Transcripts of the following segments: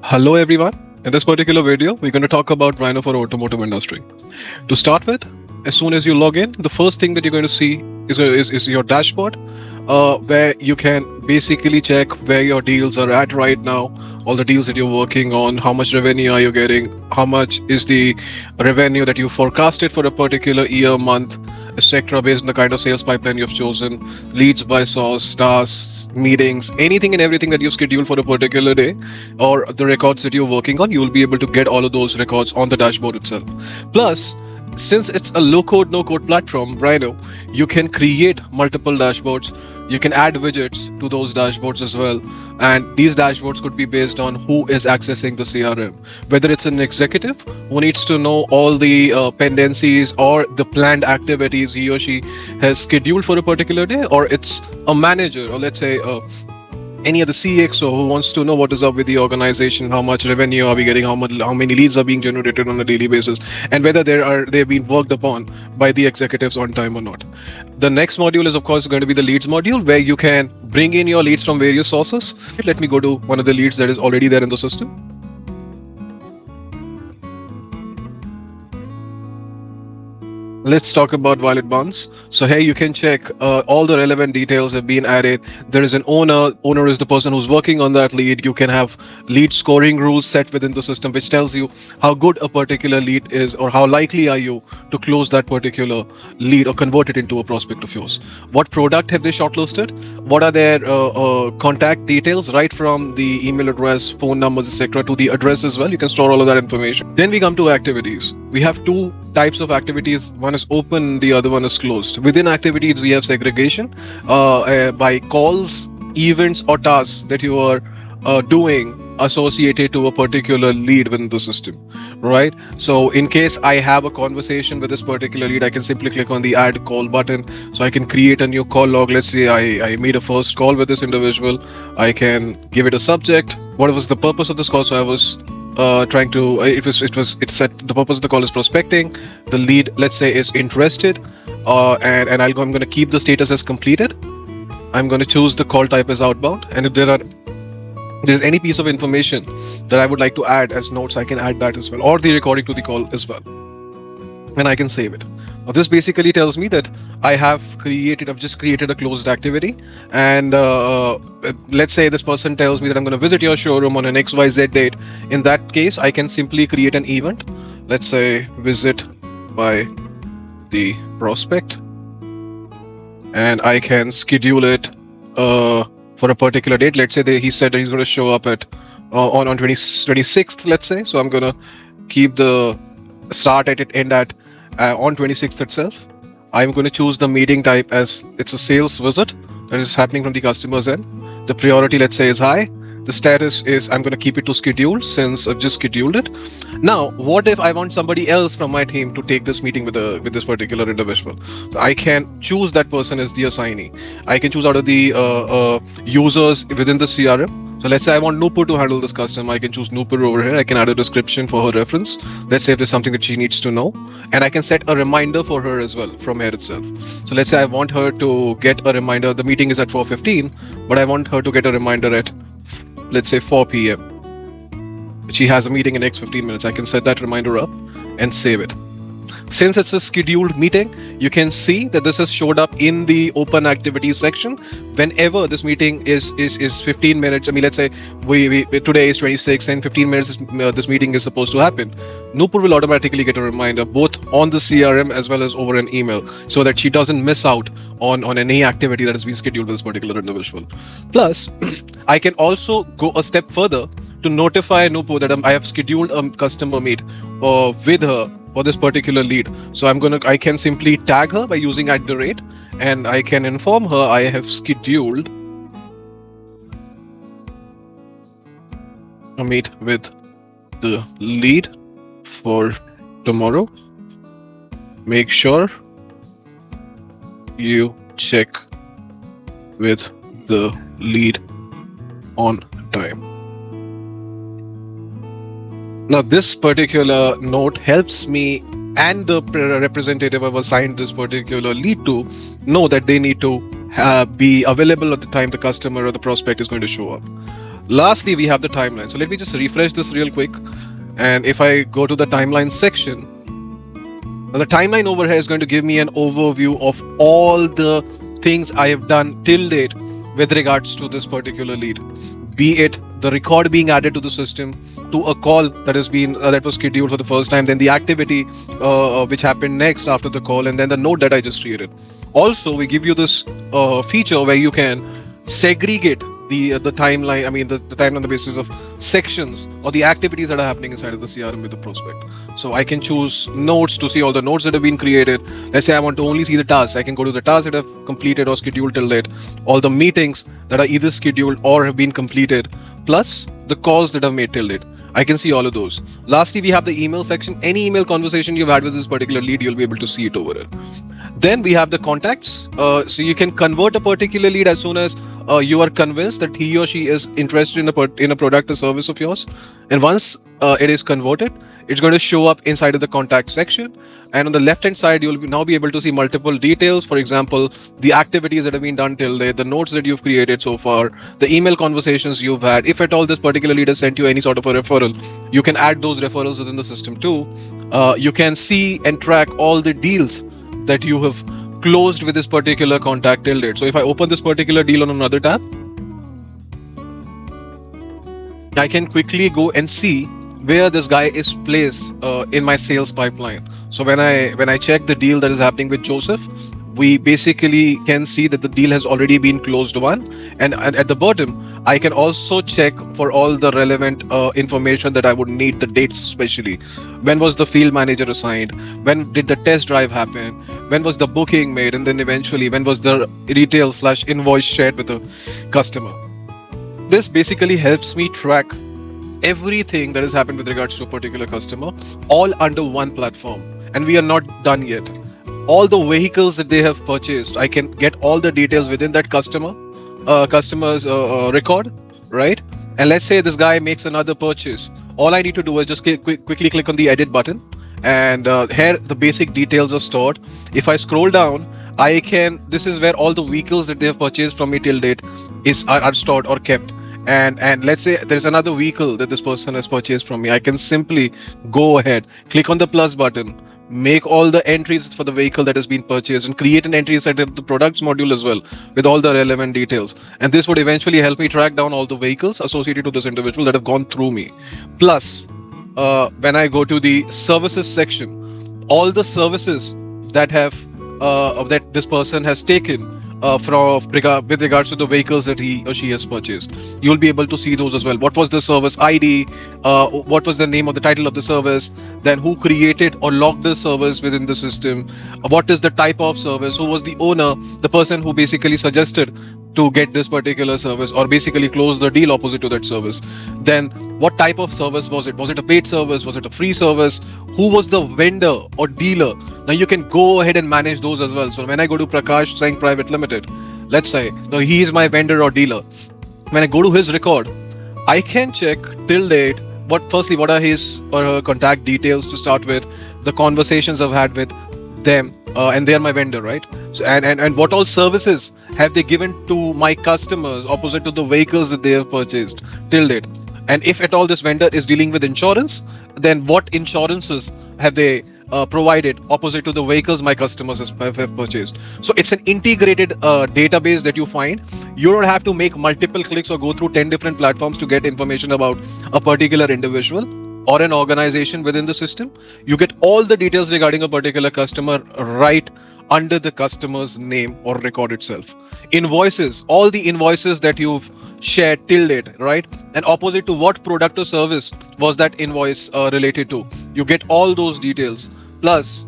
Hello everyone. In this particular video, we're going to talk about Vryno for automotive industry. To start with, as soon as you log in, the first thing that you're going to see is your dashboard, where you can basically check where your deals are at right now, all the deals that you're working on, how much revenue are you getting, how much is the revenue that you forecasted for a particular year, month, etc. based on the kind of sales pipeline you've chosen, leads by source, tasks, meetings, anything and everything that you schedule for a particular day, or the records that you're working on, you will be able to get all of those records on the dashboard itself. Plus, since it's a low code, no code platform, Rhino, you can create multiple dashboards. You can add widgets to those dashboards as well. And these dashboards could be based on who is accessing the CRM, whether it's an executive who needs to know all the pendencies or the planned activities he or she has scheduled for a particular day, or it's a manager, or let's say any other CXO who wants to know what is up with the organization, how much revenue are we getting, how many leads are being generated on a daily basis, and whether they've been worked upon by the executives on time or not. The next module is of course going to be the leads module, where you can bring in your leads from various sources. Let me go to one of the leads that is already there in the system. Let's talk about Violet Bonds. So here you can check all the relevant details have been added. There is an owner. Owner is the person who's working on that lead. You can have lead scoring rules set within the system, which tells you how good a particular lead is, or how likely are you to close that particular lead or convert it into a prospect of yours. What product have they shortlisted? What are their contact details, right from the email address, phone numbers, etc., to the address as well. You can store all of that information. Then we come to activities. We have two types of activities. One is open, the other one is closed. Within activities, we have segregation by calls, events, or tasks that you are doing associated to a particular lead within the system, right? So in case I have a conversation with this particular lead, I can simply click on the add call button. So I can create a new call log. Let's say I made a first call with this individual. I can give it a subject. What was the purpose of this call? So I was it said the purpose of the call is prospecting. The lead, let's say, is interested, and I'm going to keep the status as completed. I'm going to choose the call type as outbound, and if there's any piece of information that I would like to add as notes, I can add that as well, or the recording to the call as well, and I can save it. Now this basically tells me that I've just created a closed activity, and let's say this person tells me that I'm going to visit your showroom on an XYZ date. In that case, I can simply create an event. Let's say visit by the prospect, and I can schedule it for a particular date. Let's say he said that he's going to show up at on 26th, let's say. So I'm going to keep the start at it, end at on 26th itself. I'm going to choose the meeting type as it's a sales visit that is happening from the customer's end. The priority, let's say, is high. The status is I'm going to keep it to scheduled, since I've just scheduled it. Now, what if I want somebody else from my team to take this meeting with this particular individual? So I can choose that person as the assignee. I can choose out of the users within the CRM. So let's say I want Nupur to handle this customer. I can choose Nupur over here. I can add a description for her reference. Let's say if there's something that she needs to know. And I can set a reminder for her as well from here itself. So let's say I want her to get a reminder. The meeting is at 4:15, but I want her to get a reminder at, let's say, 4 p.m. She has a meeting in the next 15 minutes. I can set that reminder up and save it. Since it's a scheduled meeting, you can see that this has showed up in the open activities section. Whenever this meeting is 15 minutes, I mean, let's say we today is 26 and 15 minutes this meeting is supposed to happen, Nupur will automatically get a reminder both on the CRM as well as over an email, so that she doesn't miss out on any activity that has been scheduled with this particular individual. Plus, I can also go a step further to notify Nupur that I have scheduled a customer meet with her for this particular lead. So I can simply tag her by using @, and I can inform her I have scheduled a meet with the lead for tomorrow. Make sure you check with the lead on time. Now, this particular note helps me and the representative I've assigned this particular lead to know that they need to be available at the time the customer or the prospect is going to show up. Lastly, we have the timeline. So let me just refresh this real quick. And if I go to the timeline section, now the timeline over here is going to give me an overview of all the things I have done till date with regards to this particular lead. Be it the record being added to the system, to a call that has been that was scheduled for the first time, then the activity which happened next after the call, and then the note that I just created. Also, we give you this feature where you can segregate the timeline. I mean, the timeline on the basis of sections or the activities that are happening inside of the CRM with the prospect. So I can choose notes to see all the notes that have been created. Let's say I want to only see the tasks. I can go to the tasks that have completed or scheduled till date, all the meetings that are either scheduled or have been completed, plus the calls that are made till date. I can see all of those. Lastly, we have the email section. Any email conversation you've had with this particular lead, you'll be able to see it over it. Then we have the contacts. So you can convert a particular lead as soon as you are convinced that he or she is interested in a product or service of yours. And once it is converted, it's going to show up inside of the contact section. And on the left hand side, you'll now be able to see multiple details. For example, the activities that have been done till date, the notes that you've created so far, the email conversations you've had. If at all this particular lead has sent you any sort of a referral, you can add those referrals within the system too. You can see and track all the deals that you have closed with this particular contact till date. So if I open this particular deal on another tab, I can quickly go and see where this guy is placed in my sales pipeline. So when I check the deal that is happening with Joseph, we basically can see that the deal has already been closed one. And at the bottom, I can also check for all the relevant information that I would need, the dates especially. When was the field manager assigned? When did the test drive happen? When was the booking made? And then eventually, when was the retail/invoice shared with the customer? This basically helps me track everything that has happened with regards to a particular customer, all under one platform. And we are not done yet. All the vehicles that they have purchased, I can get all the details within that customer's record, right? And let's say this guy makes another purchase. All I need to do is just quickly click on the edit button, and here the basic details are stored. If I scroll down, this is where all the vehicles that they have purchased from me till date are stored or kept. And let's say there's another vehicle that this person has purchased from me. I can simply go ahead, click on the plus button, make all the entries for the vehicle that has been purchased, and create an entry inside of the products module as well with all the relevant details. And this would eventually help me track down all the vehicles associated to this individual that have gone through me. Plus, when I go to the services section, all the services that have that this person has taken with regards to the vehicles that he or she has purchased, you'll be able to see those as well. What was the service ID? What was the name of the title of the service? Then who created or logged the service within the system? What is the type of service? Who was the owner? The person who basically suggested to get this particular service or basically close the deal opposite to that service. Then what type of service was it? Was it a paid service? Was it a free service? Who was the vendor or dealer? Now you can go ahead and manage those as well. So when I go to Prakash Singh Private Limited, let's say now he is my vendor or dealer. When I go to his record, I can check till date what are his or her contact details to start with, the conversations I've had with them, and they are my vendor, right? So and what all services have they given to my customers opposite to the vehicles that they have purchased till date? And if at all this vendor is dealing with insurance, then what insurances have they provided opposite to the vehicles my customers have purchased? So it's an integrated database that you find. You don't have to make multiple clicks or go through 10 different platforms to get information about a particular individual or an organization within the system. You get all the details regarding a particular customer right under the customer's name or record itself. Invoices, all the invoices that you've shared till date, right? And opposite to what product or service was that invoice related to. You get all those details, plus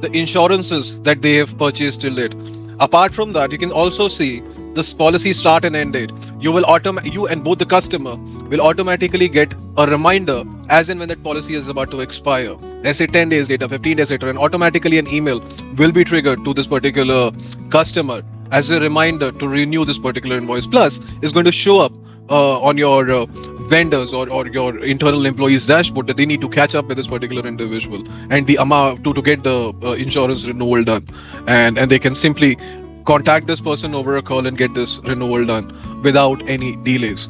the insurances that they have purchased till date. Apart from that, you can also see this policy start and end date. You and both the customer will automatically get a reminder as and when that policy is about to expire. Let's say 10 days later, 15 days later, and automatically an email will be triggered to this particular customer as a reminder to renew this particular invoice. Plus, it's going to show up on your vendors or your internal employees dashboard that they need to catch up with this particular individual and the amount to get the insurance renewal done. And they can simply contact this person over a call and get this renewal done without any delays.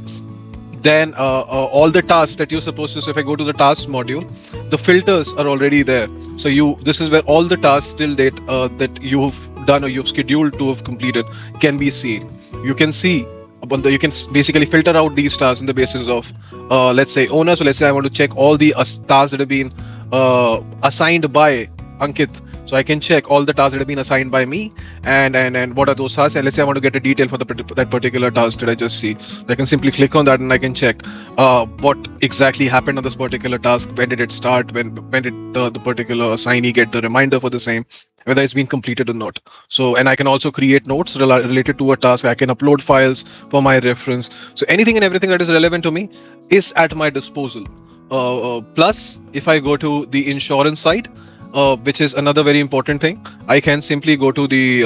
then all the tasks that you're supposed to. So if I go to the tasks module, the filters are already there. So this is where all the tasks till date that you've done or you've scheduled to have completed can be seen. You can see you can basically filter out these tasks on the basis of let's say owner. So let's say I want to check all the tasks that have been assigned by Ankit. So I can check all the tasks that have been assigned by me, and what are those tasks. And let's say I want to get a detail for that particular task that I just see. So I can simply click on that and I can check what exactly happened on this particular task. When did it start? When did the particular assignee get the reminder for the same? Whether it's been completed or not. So, and I can also create notes related to a task. I can upload files for my reference. So anything and everything that is relevant to me is at my disposal. Plus, if I go to the insurance side, which is another very important thing, I can simply go to the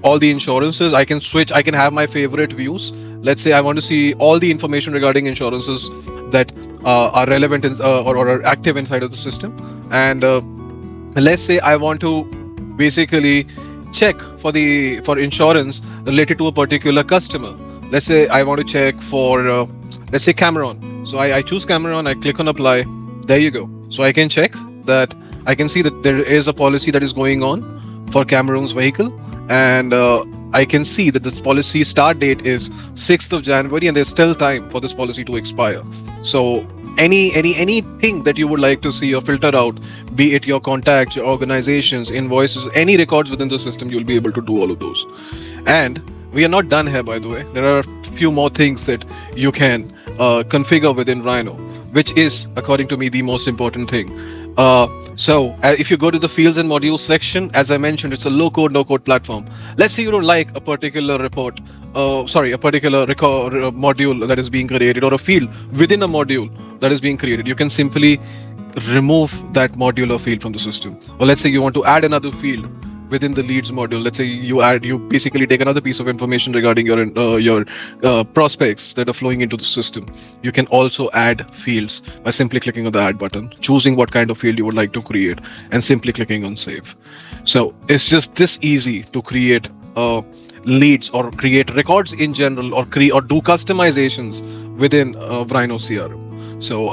all the insurances. I can switch. I can have my favorite views. Let's say I want to see all the information regarding insurances that are relevant or are active inside of the system. And let's say I want to basically check for insurance related to a particular customer. Let's say I want to check for let's say Cameron. So I choose Cameron. I click on apply. There you go. So I can check that. I can see that there is a policy that is going on for Cameron's vehicle, and I can see that this policy start date is 6th of January, and there's still time for this policy to expire. So anything that you would like to see or filter out, be it your contacts, your organizations, invoices, any records within the system, you'll be able to do all of those. And we are not done here, by the way. There are a few more things that you can configure within Vryno, which is, according to me, the most important thing. So if you go to the fields and modules section, as I mentioned, it's a low code, no code platform. Let's say you don't like a particular report, a particular module that is being created, or a field within a module that is being created. You can simply remove that module or field from the system. Or let's say you want to add another field within the leads module. Let's say you basically take another piece of information regarding your prospects that are flowing into the system. You can also add fields by simply clicking on the add button, choosing what kind of field you would like to create, and simply clicking on save. So it's just this easy to create leads or create records in general, or do customizations within Vryno CRM. So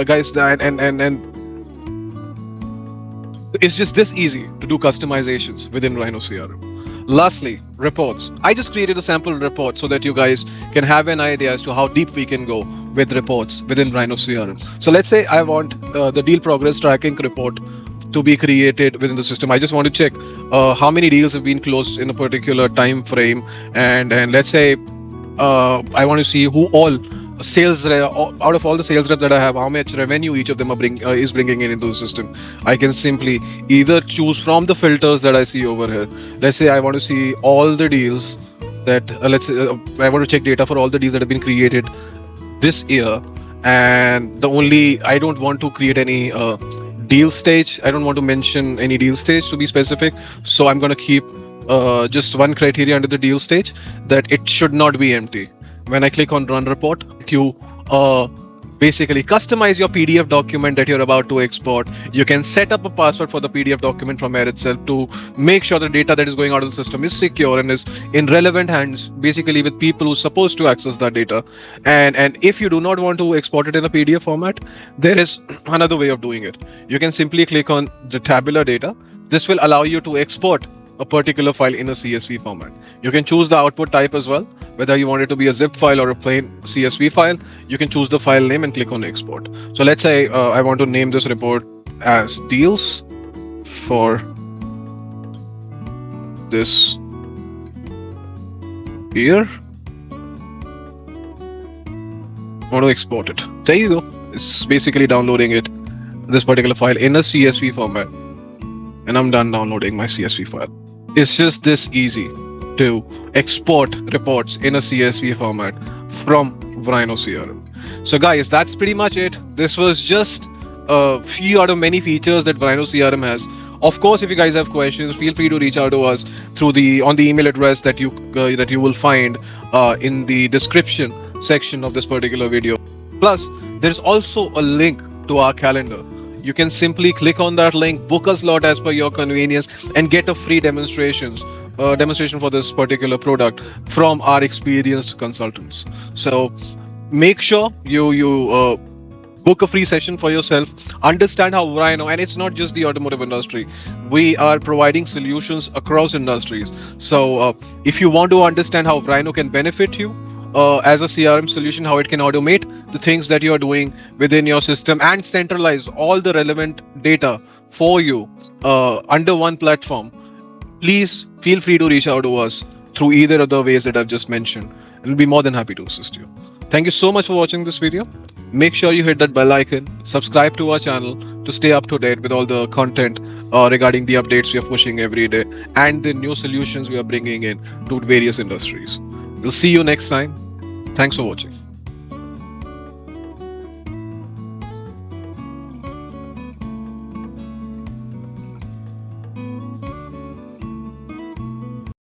guys, and it's just this easy to do customizations within Vryno CRM. Lastly, reports. I just created a sample report so that you guys can have an idea as to how deep we can go with reports within Vryno CRM. So let's say I want the deal progress tracking report to be created within the system. I just want to check how many deals have been closed in a particular time frame, and let's say I want to see who all sales out of all the sales reps that I have, how much revenue each of them is bringing in into the system. I can simply either choose from the filters that I see over here. Let's say I want to see all the deals that let's say I want to check data for all the deals that have been created this year, and I don't want to create any deal stage. I don't want to mention any deal stage to be specific, so I'm going to keep just one criteria under the deal stage, that it should not be empty. When I click on run report, you basically customize your PDF document that you're about to export. You can set up a password for the PDF document from here itself to make sure the data that is going out of the system is secure and is in relevant hands, basically with people who are supposed to access that data. And if you do not want to export it in a PDF format, there is another way of doing it. You can simply click on the tabular data. This will allow you to export a particular file in a CSV format. You can choose the output type as well, whether you want it to be a zip file or a plain CSV file. You can choose the file name and click on export. So let's say I want to name this report as deals for this year. I want to export it. There you go. It's basically downloading it, this particular file, in a CSV format. And I'm done downloading my CSV file. It's just this easy to export reports in a CSV format from Vryno CRM. So guys, that's pretty much it. This was just a few out of many features that Vryno CRM has. Of course, if you guys have questions, feel free to reach out to us through on the email address that you will find in the description section of this particular video. Plus, there's also a link to our calendar. You can simply click on that link, book a slot as per your convenience, and get a free demonstration for this particular product from our experienced consultants. So make sure you book a free session for yourself, understand how Vryno, and it's not just the automotive industry, we are providing solutions across industries. So if you want to understand how Vryno can benefit you as a CRM solution, how it can automate the things that you are doing within your system and centralize all the relevant data for you under one platform, please feel free to reach out to us through either of the ways that I've just mentioned, and we'll be more than happy to assist you. Thank you so much for watching this video. Make sure you hit that bell icon, subscribe to our channel to stay up to date with all the content regarding the updates we are pushing every day and the new solutions we are bringing in to various industries. We'll see you next time. Thanks for watching.